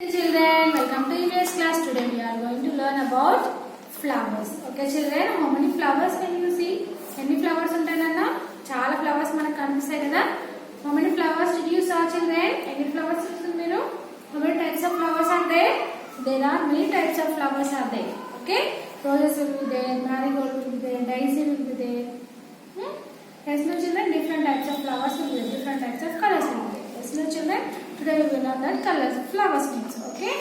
Children, welcome to EVS class. Today we are going to learn about flowers. Okay children, how many flowers can you see? Any flowers ఉంటాయి నాన్న? చాలా flowers మనకు కనిపిస్తాయి కదా? How many flowers did you saw children? Any flowers చూస్తున్నారు మీరు? How many types of flowers are there? There are many types of flowers are there. Okay? Roses will be there, marigold will be there, daisy will be there. Yes no children, different types of flowers will be there, different types of colors will be there. Yes no children, today we will learn that colors of flowers means. Okay?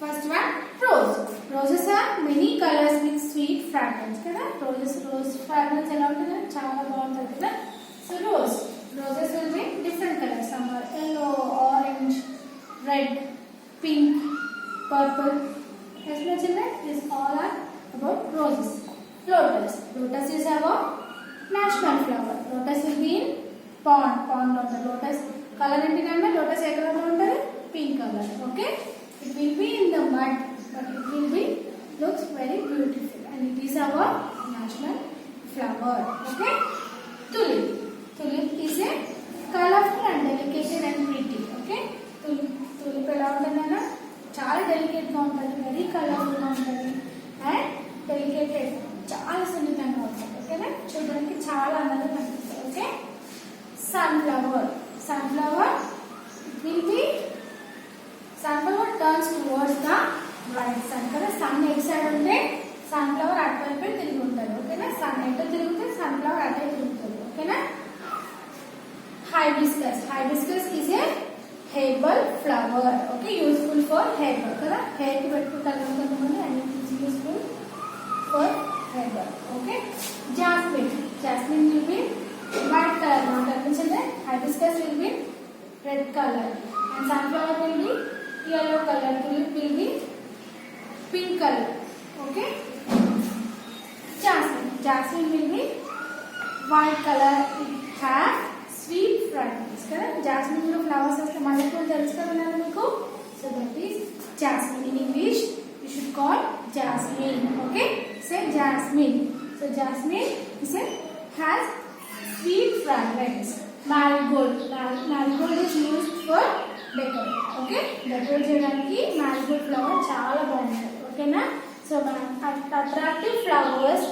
First one, rose. Roses are many colors with sweet fragrance. Kada? Rose fragrance ఎలా ఉంటుంది? చాలా బాగుంటుంది కదా? So roses will be different colors. Some are yellow, orange, red, pink, purple. Yes no children, these all are about roses. Lotus is our national flower. Lotus will be in pond on the lotus. Color ఏంటిదంటే lotus ఏ colour లో ఉంటుంది? Pink color. Okay? It will be in the mud, but it will be looks very beautiful, and it is our national flower. Okay? Tulip is a colorful and delicate and pretty. Okay? Tulip ఎలా ఉంటుందన్నా చాలా delicate గా ఉంటుంది, very colourful గా ఉంటుంది and డెలికేటెడ్, చాలా సున్నితంగా ఉంటుంది. ఓకేనా? చూడడానికి చాలా అందంగా కనిపిస్తుంది. Okay? Sunflower will be sunflower turns towards the bright sun. కదా సన్ ఎట్ సైడ్ ఉంటే సన్ఫ్లవర్ అటువైపు తిరిగి ఉంటుంది. ఓకేనా? సన్ ఎటు తిరిగితే సన్ఫ్లవర్ అటే తిరుగుతుంది. ఓకేనా? Hibiscus is a herbal flower. Okay, useful for hair. కదా hair కి పెట్టుకుంటారు కొంతమంది, and it is useful for herbal. Okay? Jasmine will be white color. Now children, hibiscus will be red color and sunflower will be yellow color. Tulip will be pink color. Okay? Jasmine will be white color. It has sweet fragrance. Kada jasmine lo flowers aste malipul telusu kada meeku. So that is jasmine. In English you should call jasmine. Okay? Say jasmine. So jasmine has sweet fragrance. Marigold is used for decoration. Okay? Decorate చేయడానికి marigold flower చాలా బాగుంటుంది. ఓకేనా? So attractive flowers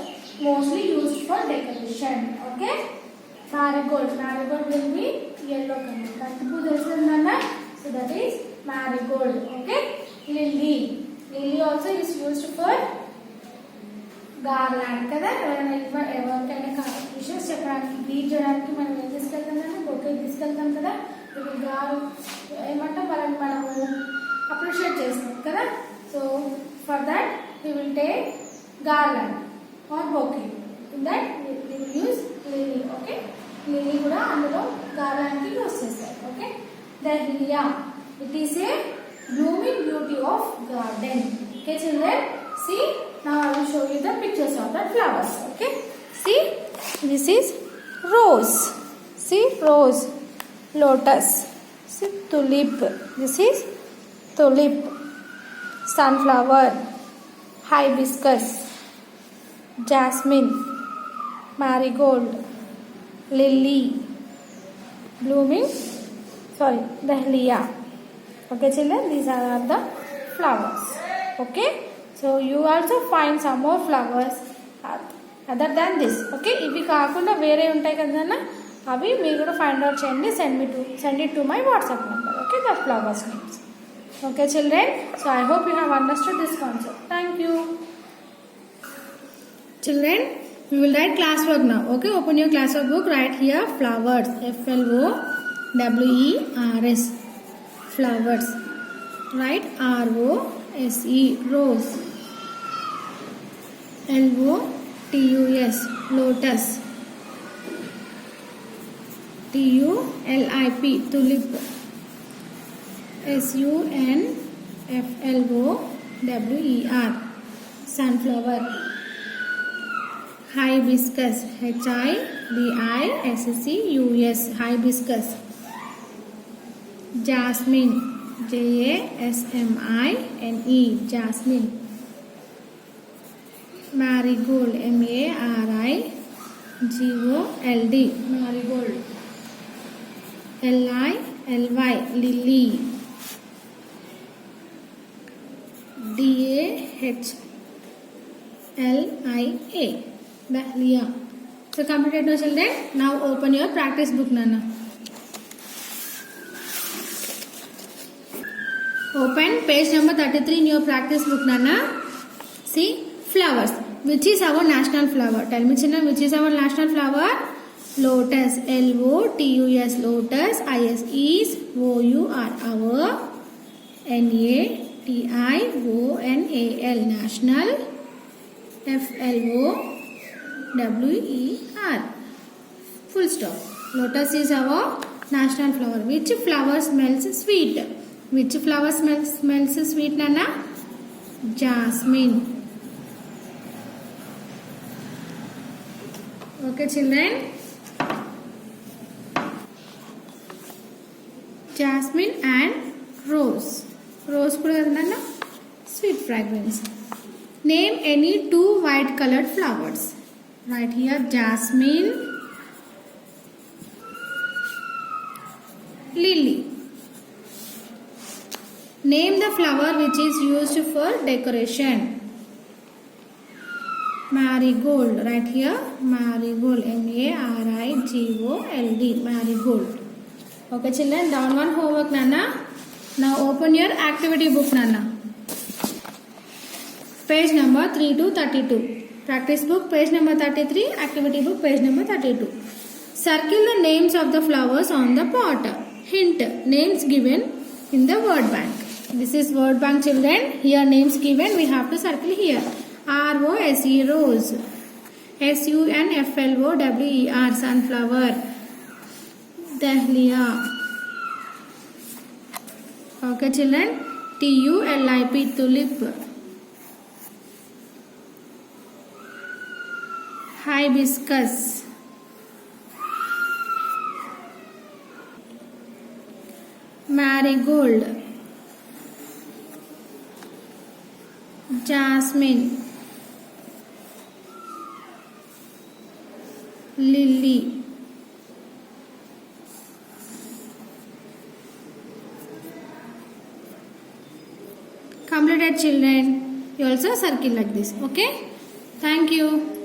mostly used for decoration. Okay? Marigold will be yellow color. బంతి పువ్వు తెలుస్తుందన్న? So that is marigold. Okay? Lily also is used for garland. కదా ఎవరికైనా wishes చెప్పడానికి, greet చేయడానికి మనం ఏం తీసుకెళ్తాం? బొకే తీసుకెళ్తాం కదా. ఇప్పుడు ఏమంటాం వాళ్ళని మనము అప్రిషియేట్ చేస్తాం కదా. So for that we will take garland or bouquet. In that we will use lily. Okay? Lily కూడా అందులో garland కి యూస్ చేస్తారు. Okay? Dahlia, it is a blooming beauty of garden. Okay children, see, now I will show you the pictures of the flowers. Okay? See, this is rose. See, rose. Lotus. See, tulip. This is tulip. Sunflower. Hibiscus. Jasmine. Marigold. Lily. Dahlia. Okay children, these are the flowers. Okay? So you also find some more flowers other than this. Okay? ఇవి కాకుండా వేరే ఉంటాయి కదా, అవి మీరు కూడా find out చేయండి. send it to my WhatsApp number. Okay? The flowers names. Okay children? So I hope you have understood this concept. Thank you. Children, we will write classwork now. Okay? Open your classwork book. Write here flowers. flowers. Flowers. Write rose. Rose. lotus. Lotus. tulip. Tulip. sunflower. Sunflower. Hibiscus. hibiscus. Hibiscus. Jasmine. jasmine. Jasmine. Marigold. marigold. Marigold. Lily. Lily. Dahlia. Dahlia. So completed now children. Now open your practice book, Nana. Open page number 33 in your practice book, Nana. See, flowers. Which is our national flower? Tell me children, which is our national flower? Lotus. Lotus. Lotus. Is our. Our. National. National. Flower. Full stop. Lotus is our national flower. Which flower smells sweet? Which flower smells sweet, Nana? Jasmine. Okay, children. Jasmine and rose. Rose kuda Nana? Sweet fragrance. Name any two white colored flowers. Right here, jasmine, lily. Name the flower which is used for decoration. Marigold. Right here, marigold. Marigold. Marigold. Okay, children, down one homework, Nana. Now open your activity book, Nana. Page number 3 to 32. Practice book, page number 33. Activity book, page number 32. Circle the names of the flowers on the pot. Hint, names given in the word bank. This is word bank, children. Here names given, we have to circle here. R-O-S-E, rose. S-U-N-F-L-O-W-E-R, sunflower. Dahlia. Okay, children. T-U-L-I-P, tulip. Hibiscus. Marigold. Jasmine. Lily. Completed, children. You also circle like this. Okay. Thank you.